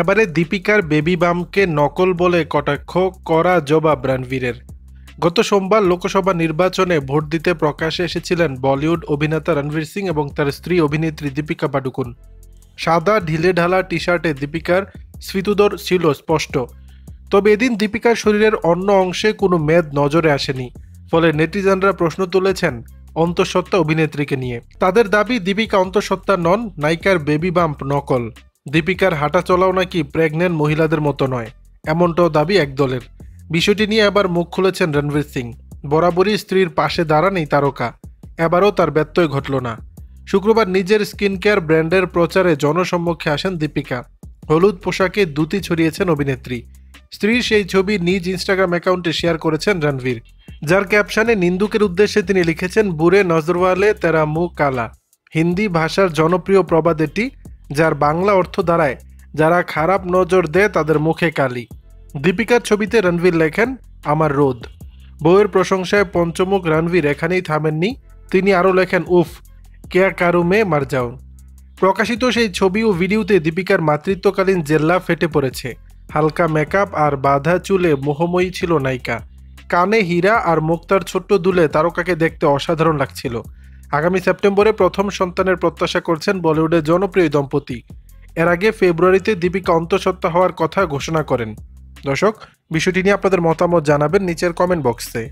এবারে দীপিকার বেবি বামকে নকল বলে কটাক্ষ, কড়া জবাব রণবীরের। গত সোমবার লোকসভা নির্বাচনে ভোট দিতে প্রকাশ্যে এসেছিলেন বলিউড অভিনেতা রণবীর সিং এবং তার স্ত্রী অভিনেত্রী দীপিকা পাডুকোন। সাদা ঢিলেঢালা টি শার্টে দীপিকার স্ফীতুদর ছিল স্পষ্ট। তবে এদিন দীপিকার শরীরের অন্য অংশে কোনো মেদ নজরে আসেনি, ফলে নেটিজেনরা প্রশ্ন তুলেছেন অন্তঃসত্ত্বা অভিনেত্রীকে নিয়ে। তাদের দাবি দীপিকা অন্তঃসত্ত্বা নন, নায়িকার বেবি বাম্প নকল। দীপিকার হাঁটা চলাও নাকি প্রেগনেন্ট মহিলাদের মতো নয়, এমনটাও দাবি একদলের। বিষয়টি নিয়ে আবার মুখ খুলেছেন রণবীর সিং। বরাবরই স্ত্রীর পাশে দাঁড়ান এই তারকা, এবারও তার ব্যত্যয় ঘটল না। শুক্রবার নিজের স্কিন কেয়ার ব্র্যান্ডের প্রচারে জনসম্মুখে আসেন দীপিকা। হলুদ পোশাকে দ্যুতি ছড়িয়েছেন অভিনেত্রী। স্ত্রীর সেই ছবি নিজ ইনস্টাগ্রাম অ্যাকাউন্টে শেয়ার করেছেন রণবীর, যার ক্যাপশনে নিন্দুকের উদ্দেশ্যে তিনি লিখেছেন, বুরে নজরওয়ালে তেরা মুখ কালা। হিন্দি ভাষার জনপ্রিয় প্রবাদ এটি, যার বাংলা অর্থ দাঁড়ায়, যারা খারাপ নজর দেয় তাদের মুখে কালি। দীপিকার ছবিতে রণবীর লেখেন, আমার রোদ। বউয়ের প্রশংসায় পঞ্চমুখ রণবীর এখানেই থামেননি, তিনি আরও লেখেন, উফ কেয়া কারু মে মার যাও। প্রকাশিত সেই ছবি ও ভিডিওতে দীপিকার মাতৃত্বকালীন জেল্লা ফেটে পড়েছে। হালকা মেকআপ আর বাঁধা চুলে মোহময়ী ছিল নায়িকা। কানে হীরা আর মুক্তার ছোট্ট দুলে তারকাকে দেখতে অসাধারণ লাগছিল। আগামী সেপ্টেম্বরে প্রথম সন্তানের প্রত্যাশা করছেন বলিউডের জনপ্রিয় দম্পতি। এর আগে ফেব্রুয়ারিতে দীপিকা অন্তঃসত্ত্বা হওয়ার কথা ঘোষণা করেন। দর্শক, বিষয়টি নিয়ে আপনাদের মতামত জানাবেন নিচের কমেন্ট বক্সে।